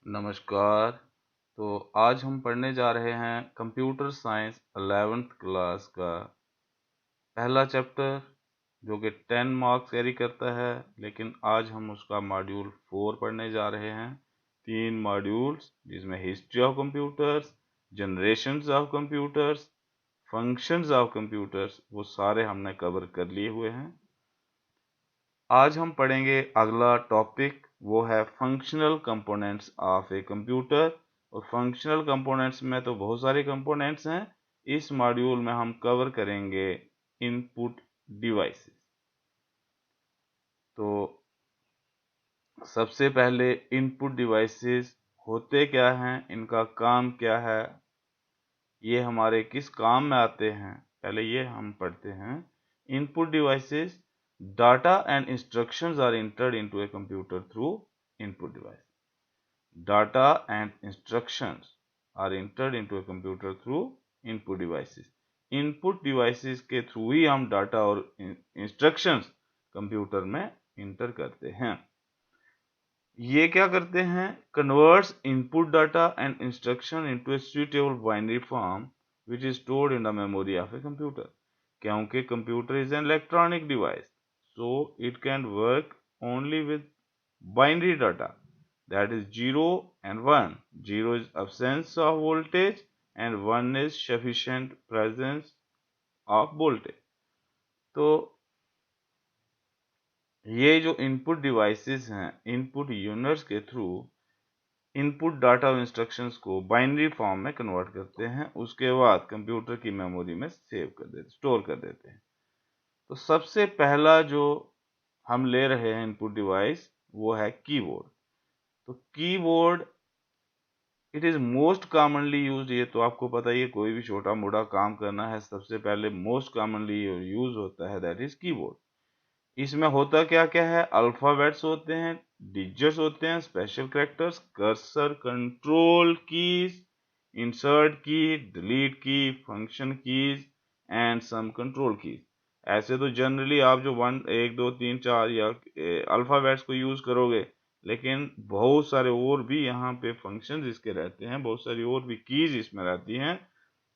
नमस्कार। तो आज हम पढ़ने जा रहे हैं कंप्यूटर साइंस 11th क्लास का पहला चैप्टर, जो कि 10 मार्क्स कैरी करता है। लेकिन आज हम उसका मॉड्यूल 4 पढ़ने जा रहे हैं। 3 मॉड्यूल्स, जिसमें history of computers, generations of computers, functions of computers, वो सारे हमने कवर कर लिए हुए हैं। आज हम पढ़ेंगे अगला टॉपिक, वो है functional components of a computer. और फंक्शनल कंपोनेंट्स में तो बहुत सारे कंपोनेंट्स हैं। इस मॉड्यूल में हम कवर करेंगे इनपुट डिवाइसेस। तो सबसे पहले इनपुट डिवाइसेस होते क्या हैं, इनका काम क्या है, ये हमारे किस काम में आते हैं, पहले ये हम पढ़ते हैं। Input devices, data and instructions are entered into a computer through input device. Data and instructions are entered into a computer through input devices. Input devices के थ्रू ही हम डाटा और इंस्ट्रक्शंस कंप्यूटर में इंटर करते हैं। ये क्या करते हैं? Converts input data and instruction into a suitable binary form which is stored in the memory of a computer. क्योंकि computer is an electronic device, so it can work only with binary data, that is 0 and 1. 0 is absence of voltage and 1 is sufficient presence of voltage. तो ये जो input devices हैं, input units के through input data और instructions को binary form में convert करते हैं, उसके बाद कंप्यूटर की मेमोरी में सेव कर देते, स्टोर कर देते हैं। तो सबसे पहला जो हम ले रहे हैं इनपुट डिवाइस, वो है कीबोर्ड। तो keyboard it is most commonly used. ये तो आपको पता ही है, कोई भी छोटा मोटा काम करना है, सबसे पहले मोस्ट कॉमनली यूज होता है, दैट इज कीबोर्ड। इसमें होता क्या क्या है? अल्फाबेट्स होते हैं, डिजिट्स होते हैं, special characters, cursor, control keys, insert key, delete key, function keys and some control keys. ऐसे तो जनरली आप जो 1 1 2 3 4 या अल्फाबेट्स को यूज करोगे, लेकिन बहुत सारे और भी यहाँ पे फंक्शंस इसके रहते हैं, बहुत सारी और भी कीज इसमें रहती हैं,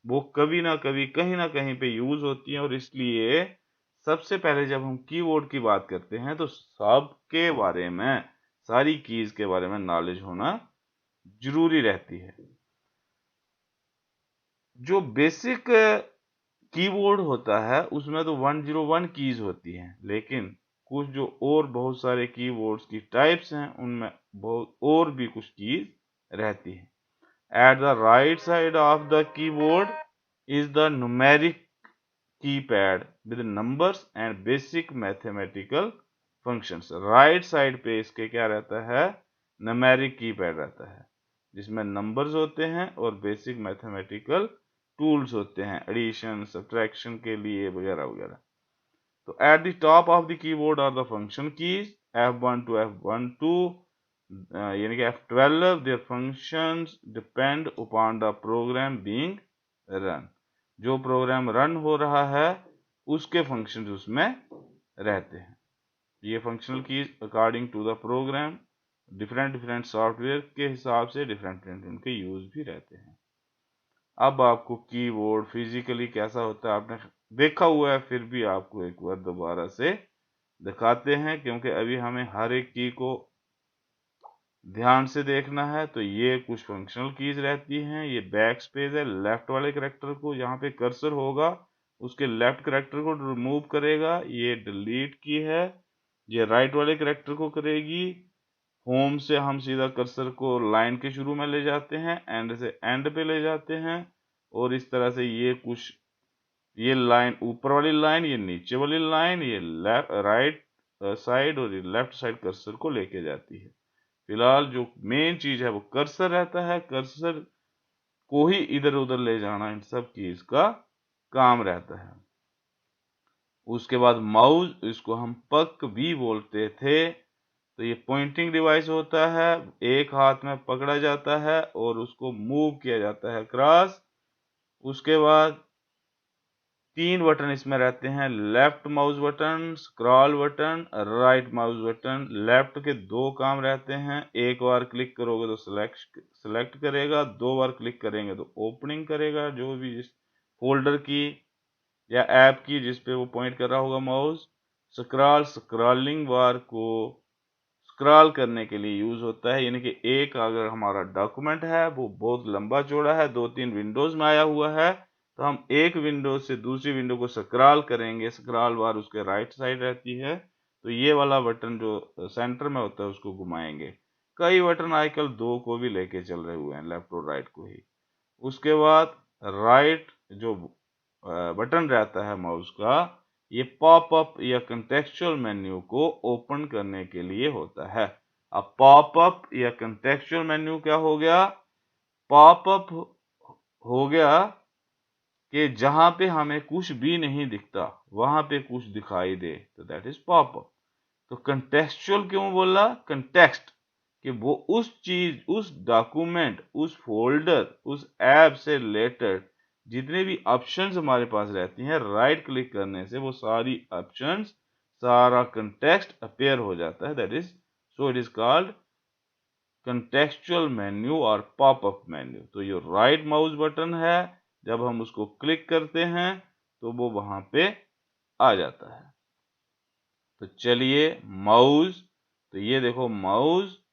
वो कभी ना कभी कहीं ना कहीं पे यूज होती हैं। और इसलिए सबसे पहले जब हम कीबोर्ड की बात करते हैं, तो सबके बारे में, सारी कीज के बारे में नॉलेज होना जरूरी रहती है। जो बेसिक कीबोर्ड होता है उसमें तो 101 कीज होती हैं, लेकिन कुछ जो और बहुत सारे कीबोर्ड्स की टाइप्स हैं, उनमें बहुत और भी कुछ कीज रहती हैं। At the right side of the keyboard is the numeric keypad with numbers and basic mathematical functions. Right side पे इसके क्या रहता है? न्यूमेरिक कीपैड रहता है, जिसमें नंबर्स होते हैं और बेसिक मैथमेटिकल टूल्स होते हैं, एडिशन सब्ट्रैक्शन के लिए वगैरह वगैरह। तो at the top of the keyboard are the function keys, F1 to F12 यानी कि F12। Their functions depend upon the program being run। जो प्रोग्राम रन हो रहा है उसके फंक्शंस उसमें रहते हैं। ये functional keys according to the program, different software के हिसाब से डिफरेंट उनके यूज भी रहते हैं। अब आपको कीबोर्ड फिजिकली कैसा होता है आपने देखा हुआ है, फिर भी आपको एक बार दोबारा से दिखाते हैं, क्योंकि अभी हमें हर एक की को ध्यान से देखना है। तो ये कुछ फंक्शनल कीज रहती हैं। ये बैक स्पेस है, लेफ्ट वाले कैरेक्टर को यहाँ पे कर्सर होगा, उसके लेफ्ट कैरेक्टर को रिमूव करेगा। ये डिलीट की है, ये राइट वाले कैरेक्टर को करेगी। होम से हम सीधा कर्सर को लाइन के शुरू में ले जाते हैं, एंड से एंड पे ले जाते हैं, और इस तरह से ये कुछ, ये लाइन ऊपर वाली लाइन, ये नीचे वाली लाइन, ये लेफ्ट राइट साइड और ये लेफ्ट साइड कर्सर को लेके जाती है। फिलहाल जो मेन चीज है वो कर्सर रहता है, कर्सर को ही इधर उधर ले जाना इन सब चीज का काम रहता है। उसके बाद माउस, इसको हम पक भी बोलते थे। तो ये पॉइंटिंग डिवाइस होता है, एक हाथ में पकड़ा जाता है और उसको मूव किया जाता है क्रॉस। उसके बाद 3 बटन इसमें रहते हैं, left mouse button, scroll button, right mouse button. Left के 2 काम रहते हैं, एक बार क्लिक करोगे तो सेलेक्ट करेगा, 2 बार क्लिक करेंगे तो ओपनिंग करेगा जो भी जिस फोल्डर की या ऐप की जिस पे वो पॉइंट कर रहा होगा माउस। स्क्रॉलिंग बार को स्क्रॉल करने के लिए यूज होता है, यानी कि एक अगर हमारा डॉक्यूमेंट है वो बहुत लंबा चौड़ा है, 2-3 विंडोज में आया हुआ है, तो हम एक विंडो से दूसरी विंडो को स्क्रॉल करेंगे, स्क्रॉल बार उसके राइट साइड रहती है, तो ये वाला बटन जो सेंटर में होता है उसको घुमाएंगे। कई बटन आजकल 2 को भी लेके चल रहे हुए हैं, लेफ्ट और राइट को ही। उसके बाद राइट जो बटन रहता है माउस का, ये पॉपअप या कंटेक्चुअल मेन्यू को ओपन करने के लिए होता है। अब पॉपअप या कंटेक्चुअल मेन्यू क्या हो गया? पॉपअप हो गया कि जहां पे हमें कुछ भी नहीं दिखता वहां पे कुछ दिखाई दे, तो दैट इज पॉपअप। तो कंटेक्चुअल क्यों बोला? कंटेक्स्ट, कि वो उस चीज, उस डॉक्यूमेंट, उस फोल्डर, उस ऐप से रिलेटेड जितने भी ऑप्शंस हमारे पास रहती हैं, राइट क्लिक करने से वो सारी ऑप्शंस, सारा कंटेक्स्ट अपीयर हो जाता है। That is so it is called contextual menu और पॉपअप मेन्यू। तो ये राइट माउस बटन है, जब हम उसको क्लिक करते हैं तो वो वहां पे आ जाता है। तो चलिए माउस, तो ये देखो माउस,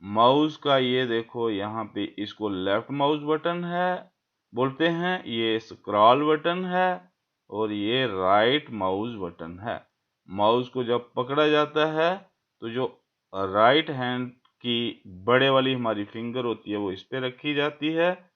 माउस का ये देखो यहाँ पे इसको लेफ्ट माउस बटन है बोलते हैं, ये स्क्रॉल बटन है और ये राइट माउस बटन है। माउस को जब पकड़ा जाता है तो जो राइट हैंड की बड़े वाली हमारी फिंगर होती है वो इस पे रखी जाती है,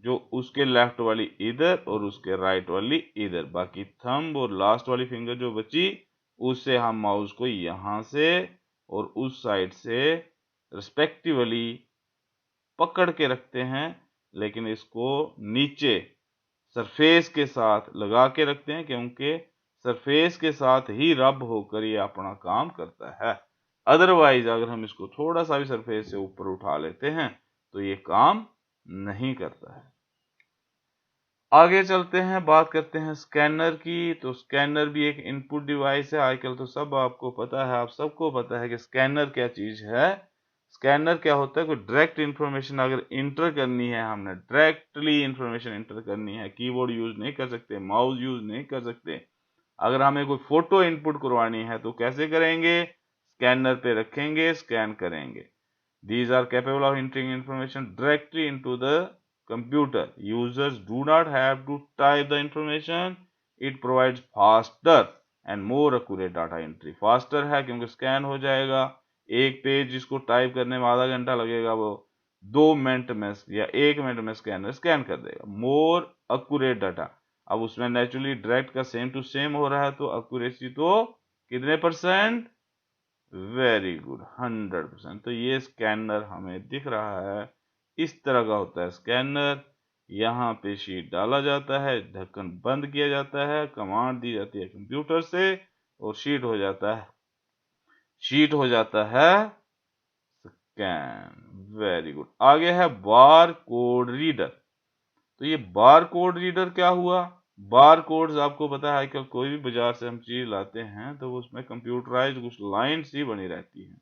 जो उसके लेफ्ट वाली इधर और उसके राइट वाली इधर, बाकी थंब और लास्ट वाली फिंगर जो बची उससे हम माउस को यहां से और उस साइड से रिस्पेक्टिवली पकड़ के रखते हैं, लेकिन इसको नीचे सरफेस के साथ लगा के रखते हैं, क्योंकि सरफेस के साथ ही रब होकर ये अपना काम करता है। अदरवाइज अगर हम इसको थोड़ा सा भी सरफेस से ऊपर उठा लेते हैं तो ये काम नहीं करता है। आगे चलते हैं, बात करते हैं स्कैनर की। तो स्कैनर भी एक इनपुट डिवाइस है। आजकल तो सब आपको पता है, आप सबको पता है कि स्कैनर क्या चीज है। स्कैनर क्या होता है? कोई डायरेक्ट इंफॉर्मेशन अगर इंटर करनी है, हमने डायरेक्टली इंफॉर्मेशन इंटर करनी है, कीबोर्ड यूज नहीं कर सकते, माउस यूज नहीं कर सकते। अगर हमें कोई फोटो इनपुट करवानी है तो कैसे करेंगे? स्कैनर पे रखेंगे, स्कैन करेंगे। These are capable of entering information directly into the computer. Users do not have to type the information. It provides faster and more accurate data entry. Faster है क्योंकि स्कैन हो जाएगा। एक पेज जिसको type करने में आधा घंटा लगेगा वो 2 मिनट में या 1 मिनट में स्कैनर स्कैन कर देगा। मोर अक्यूरेट डाटा, अब उसमें नेचुरली डायरेक्ट का सेम टू सेम हो रहा है, तो एक्यूरेसी तो कितने %? Very good, 100%। तो ये स्कैनर हमें दिख रहा है, इस तरह का होता है स्कैनर। यहाँ पे शीट डाला जाता है, ढक्कन बंद किया जाता है, कमांड दी जाती है कंप्यूटर से और शीट हो जाता है स्कैन। Very good. आगे है बार कोड रीडर। तो ये बार कोड रीडर क्या हुआ? बार कोड्स आपको पता है आजकल कोई भी बाजार से हम चीज लाते हैं तो उसमें कंप्यूटराइज्ड कुछ लाइन्स ही बनी रहती हैं,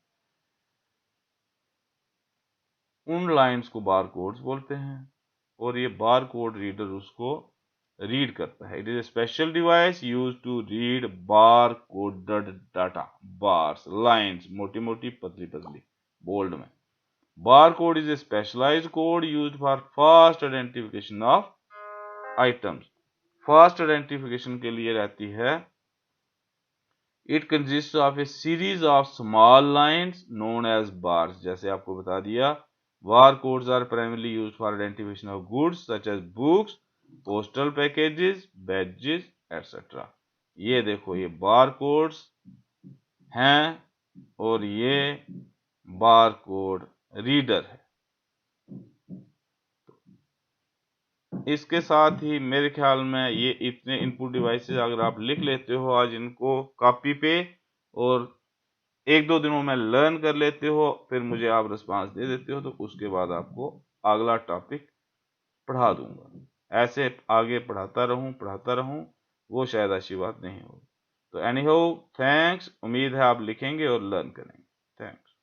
उन लाइन्स को बार कोड्स बोलते हैं, और ये बार कोड रीडर उसको रीड करता है। It is a special device use to read bar coded data. Bars, lines, मोटी मोटी, पतली पतली, बोल्ड में। Bar code is a specialised code used for fast identification of items. Fast identification के लिए रहती है। It consist of a series of small lines known as bars. जैसे आपको बता दिया, bar codes are primarily used for identification of goods such as books, postal packages, badges etcetera. ये देखो, ये बार कोड्स हैं और ये बार कोड रीडर है। इसके साथ ही मेरे ख्याल में ये इतने इनपुट डिवाइसेस अगर आप लिख लेते हो आज इनको कॉपी पे और 1-2 दिनों में लर्न कर लेते हो, फिर मुझे आप रिस्पांस दे देते हो, तो उसके बाद आपको अगला टॉपिक पढ़ा दूंगा। ऐसे आगे पढ़ाता रहूं वो शायद अच्छी बात नहीं होगी। तो एनी हाउ थैंक्स, उम्मीद है आप लिखेंगे और लर्न करेंगे। थैंक्स।